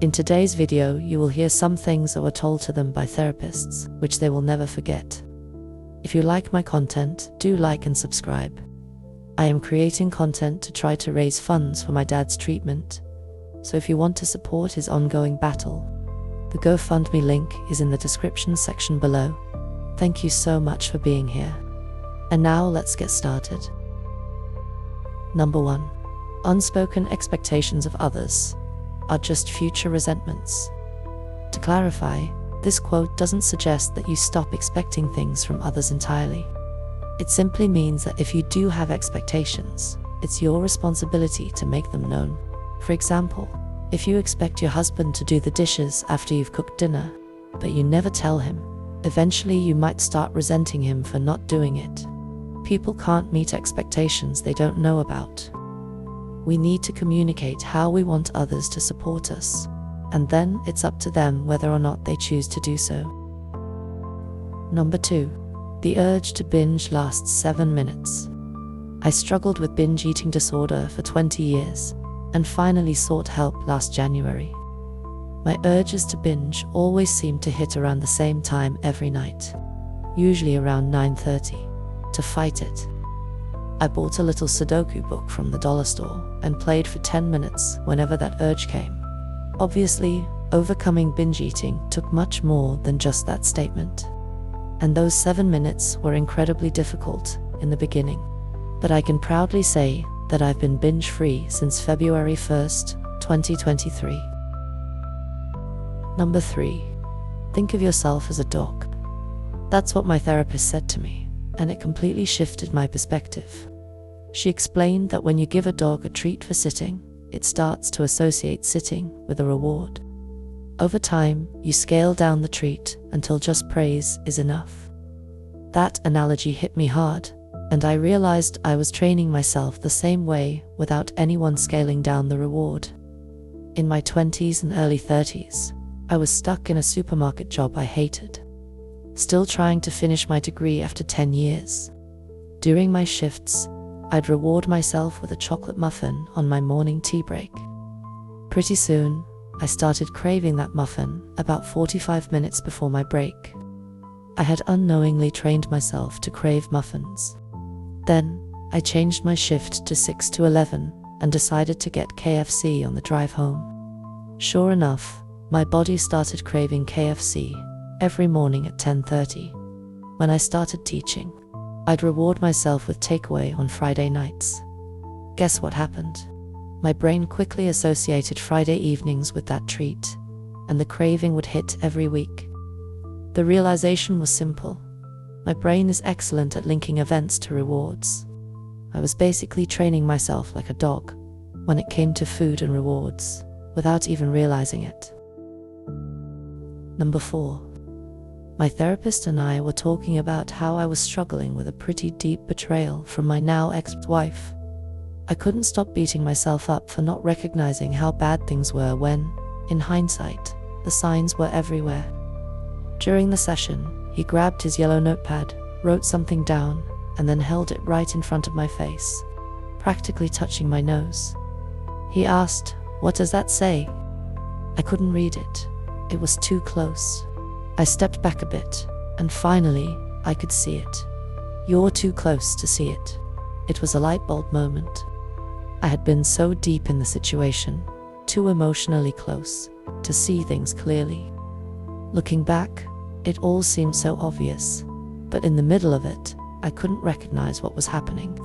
In today's video, you will hear some things that were told to them by therapists, which they will never forget. If you like my content, do like and subscribe. I am creating content to try to raise funds for my dad's treatment, so if you want to support his ongoing battle, the GoFundMe link is in the description section below. Thank you so much for being here. And now let's get started. Number 1. Unspoken expectations of others are just future resentments. To clarify, this quote doesn't suggest that you stop expecting things from others entirely. It simply means that if you do have expectations, it's your responsibility to make them known. For example, if you expect your husband to do the dishes after you've cooked dinner, but you never tell him, eventually you might start resenting him for not doing it. People can't meet expectations they don't know about. We need to communicate how we want others to support us, and then it's up to them whether or not they choose to do so. Number 2. The urge to binge lasts 7 minutes. I struggled with binge eating disorder for 20 years, and finally sought help last January. My urges to binge always seemed to hit around the same time every night, usually around 9:30. To fight it, I bought a little Sudoku book from the dollar store and played for 10 minutes whenever that urge came. Obviously, overcoming binge eating took much more than just that statement. And those 7 minutes were incredibly difficult in the beginning. But I can proudly say that I've been binge-free since February 1st, 2023. Number 3. Think of yourself as a dog. That's what my therapist said to me, and it completely shifted my perspective. She explained that when you give a dog a treat for sitting, it starts to associate sitting with a reward. Over time, you scale down the treat until just praise is enough. That analogy hit me hard, and I realized I was training myself the same way without anyone scaling down the reward. In my 20s and early 30s, I was stuck in a supermarket job I hated, still trying to finish my degree after 10 years. During my shifts, I'd reward myself with a chocolate muffin on my morning tea break. Pretty soon, I started craving that muffin about 45 minutes before my break. I had unknowingly trained myself to crave muffins. Then, I changed my shift to 6 to 11 and decided to get KFC on the drive home. Sure enough, my body started craving KFC every morning at 10:30. When I started teaching, I'd reward myself with takeaway on Friday nights. Guess what happened? My brain quickly associated Friday evenings with that treat, and the craving would hit every week. The realization was simple. My brain is excellent at linking events to rewards. I was basically training myself like a dog when it came to food and rewards, without even realizing it. Number 4. My therapist and I were talking about how I was struggling with a pretty deep betrayal from my now ex-wife. I couldn't stop beating myself up for not recognizing how bad things were when, in hindsight, the signs were everywhere. During the session, he grabbed his yellow notepad, wrote something down, and then held it right in front of my face, practically touching my nose. He asked, "What does that say?" I couldn't read it. It was too close. I stepped back a bit, and finally, I could see it. "You're too close to see it." It was a light bulb moment. I had been so deep in the situation, too emotionally close, to see things clearly. Looking back, it all seemed so obvious, but in the middle of it, I couldn't recognize what was happening.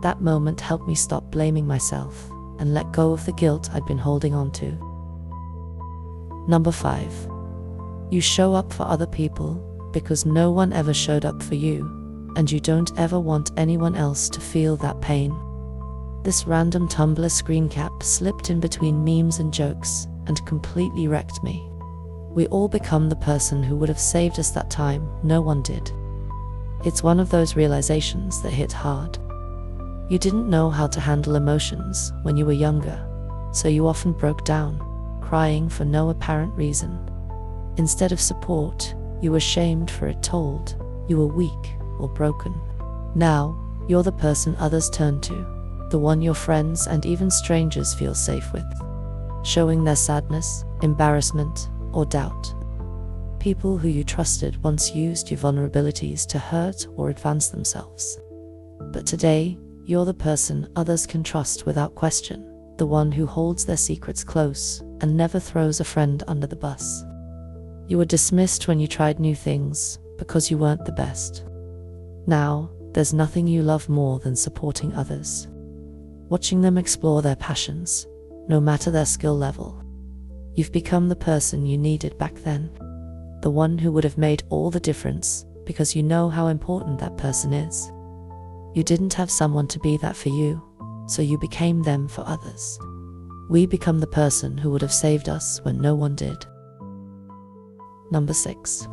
That moment helped me stop blaming myself and let go of the guilt I'd been holding on to. Number 5. You show up for other people because no one ever showed up for you, and you don't ever want anyone else to feel that pain. This random Tumblr screen cap slipped in between memes and jokes and completely wrecked me. We all become the person who would have saved us that time no one did. It's one of those realizations that hit hard. You didn't know how to handle emotions when you were younger, so you often broke down, crying for no apparent reason. Instead of support, you were shamed for it, told you were weak or broken. Now, you're the person others turn to, the one your friends and even strangers feel safe with. showing their sadness, embarrassment, or doubt. People who you trusted once used your vulnerabilities to hurt or advance themselves. But today, you're the person others can trust without question, the one who holds their secrets close and never throws a friend under the bus. You were dismissed when you tried new things because you weren't the best. Now, there's nothing you love more than supporting others. Watching them explore their passions, no matter their skill level. You've become the person you needed back then. The one who would have made all the difference because you know how important that person is. You didn't have someone to be that for you, so you became them for others. We become the person who would have saved us when no one did. Number 6.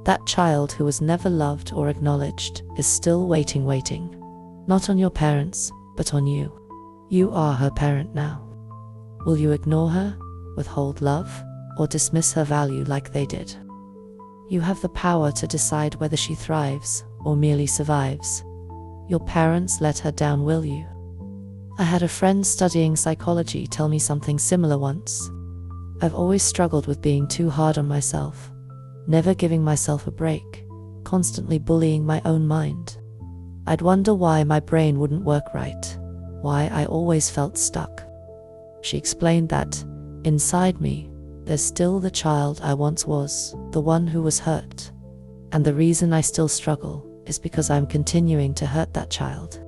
That child who was never loved or acknowledged is still waiting. Not on your parents, but on you. You are her parent now. Will you ignore her, withhold love, or dismiss her value like they did? You have the power to decide whether she thrives or merely survives. Your parents let her down, will you? I had a friend studying psychology tell me something similar once. I've always struggled with being too hard on myself, never giving myself a break, constantly bullying my own mind. I'd wonder why my brain wouldn't work right, why I always felt stuck. She explained that, inside me, there's still the child I once was, the one who was hurt. And the reason I still struggle is because I'm continuing to hurt that child.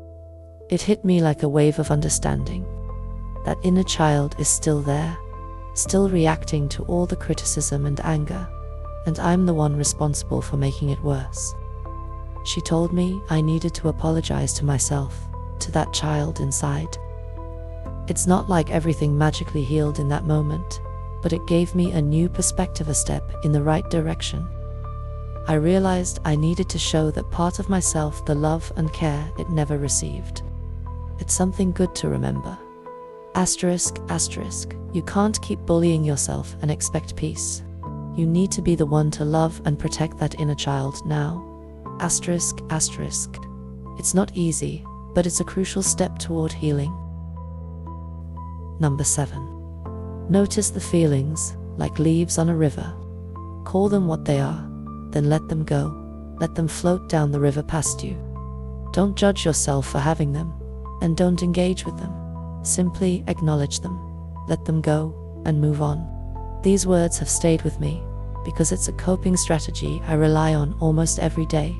It hit me like a wave of understanding. That inner child is still there, still reacting to all the criticism and anger, and I'm the one responsible for making it worse. She told me I needed to apologize to myself, to that child inside. It's not like everything magically healed in that moment, but it gave me a new perspective, a step in the right direction. I realized I needed to show that part of myself the love and care it never received. It's something good to remember. Asterisk, you can't keep bullying yourself and expect peace. You need to be the one to love and protect that inner child now. Asterisk. It's not easy, but it's a crucial step toward healing. Number 7. Notice the feelings, like leaves on a river. Call them what they are, then let them go. Let them float down the river past you. Don't judge yourself for having them, and don't engage with them. Simply acknowledge them, let them go, and move on. These words have stayed with me, because it's a coping strategy I rely on almost every day.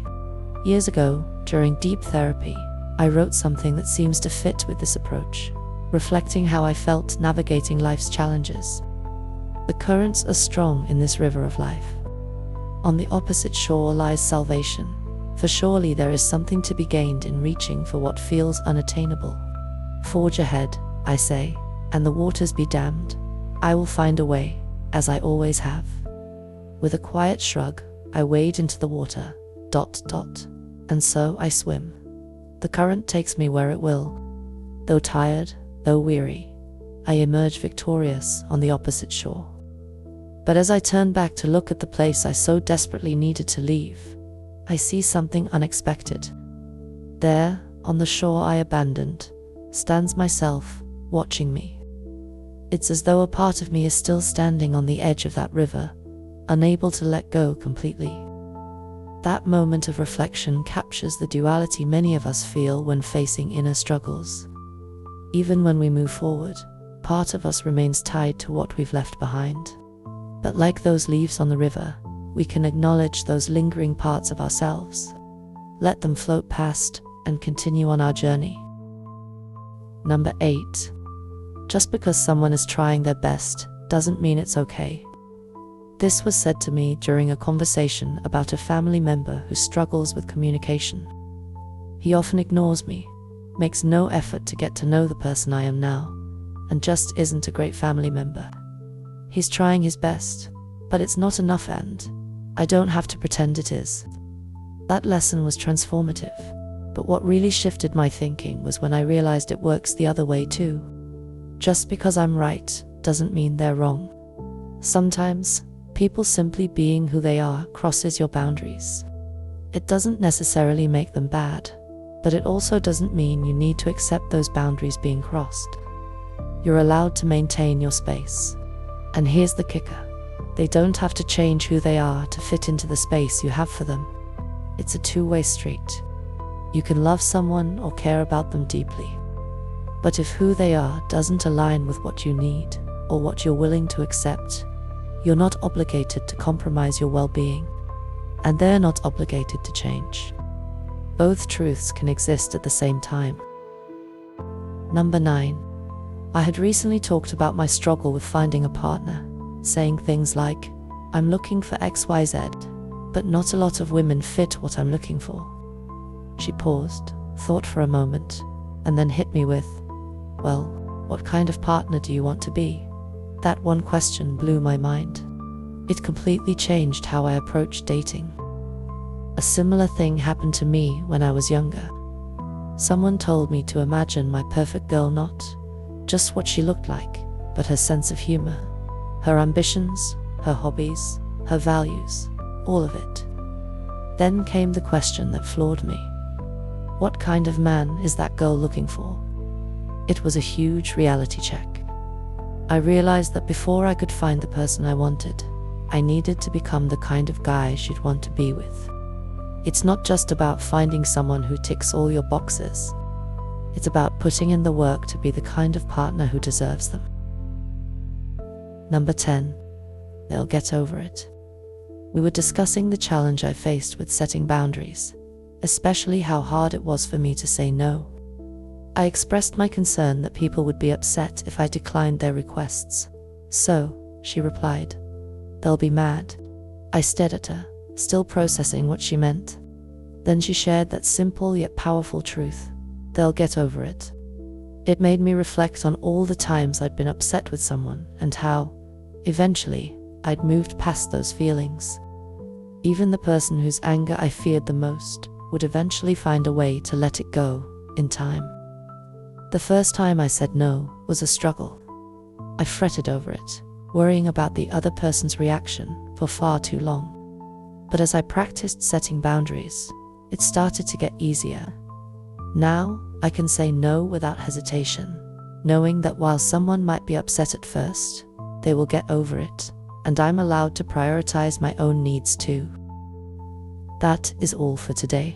Years ago, during deep therapy, I wrote something that seems to fit with this approach, reflecting how I felt navigating life's challenges. The currents are strong in this river of life. On the opposite shore lies salvation, for surely there is something to be gained in reaching for what feels unattainable. Forge ahead, I say, and the waters be damned. I will find a way, as I always have. With a quiet shrug, I wade into the water, ... and so I swim. The current takes me where it will. Though tired, though weary, I emerge victorious on the opposite shore. But as I turn back to look at the place I so desperately needed to leave, I see something unexpected. There, on the shore I abandoned, stands myself, watching me. It's as though a part of me is still standing on the edge of that river, unable to let go completely. That moment of reflection captures the duality many of us feel when facing inner struggles. Even when we move forward, part of us remains tied to what we've left behind. But like those leaves on the river, we can acknowledge those lingering parts of ourselves, let them float past, and continue on our journey. Number 8. Just because someone is trying their best doesn't mean it's okay. This was said to me during a conversation about a family member who struggles with communication. He often ignores me, makes no effort to get to know the person I am now, and just isn't a great family member. He's trying his best, but it's not enough, and I don't have to pretend it is. That lesson was transformative, but what really shifted my thinking was when I realized it works the other way too. Just because I'm right doesn't mean they're wrong. Sometimes, people simply being who they are crosses your boundaries. It doesn't necessarily make them bad, but it also doesn't mean you need to accept those boundaries being crossed. You're allowed to maintain your space. And here's the kicker. They don't have to change who they are to fit into the space you have for them. It's a two-way street. You can love someone or care about them deeply. But if who they are doesn't align with what you need or what you're willing to accept, you're not obligated to compromise your well-being, and they're not obligated to change. Both truths can exist at the same time. Number 9. I had recently talked about my struggle with finding a partner, saying things like, I'm looking for XYZ, but not a lot of women fit what I'm looking for. She paused, thought for a moment, and then hit me with, well, what kind of partner do you want to be? That one question blew my mind. It completely changed how I approached dating. A similar thing happened to me when I was younger. Someone told me to imagine my perfect girl, not just what she looked like, but her sense of humor, her ambitions, her hobbies, her values, all of it. Then came the question that floored me. What kind of man is that girl looking for? It was a huge reality check. I realized that before I could find the person I wanted, I needed to become the kind of guy she'd want to be with. It's not just about finding someone who ticks all your boxes. It's about putting in the work to be the kind of partner who deserves them. Number 10. They'll get over it. We were discussing the challenge I faced with setting boundaries, especially how hard it was for me to say no. I expressed my concern that people would be upset if I declined their requests. So, she replied, they'll be mad. I stared at her, still processing what she meant. Then she shared that simple yet powerful truth. They'll get over it. It made me reflect on all the times I'd been upset with someone and how, eventually, I'd moved past those feelings. Even the person whose anger I feared the most would eventually find a way to let it go, in time. The first time I said no was a struggle. I fretted over it, worrying about the other person's reaction for far too long. But as I practiced setting boundaries, it started to get easier. Now, I can say no without hesitation, knowing that while someone might be upset at first, they will get over it, and I'm allowed to prioritize my own needs too. That is all for today.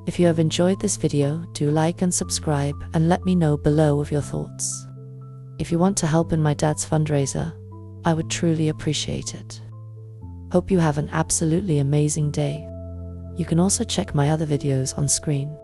If you have enjoyed this video, do like and subscribe and let me know below of your thoughts. If you want to help in my dad's fundraiser, I would truly appreciate it. Hope you have an absolutely amazing day. You can also check my other videos on screen.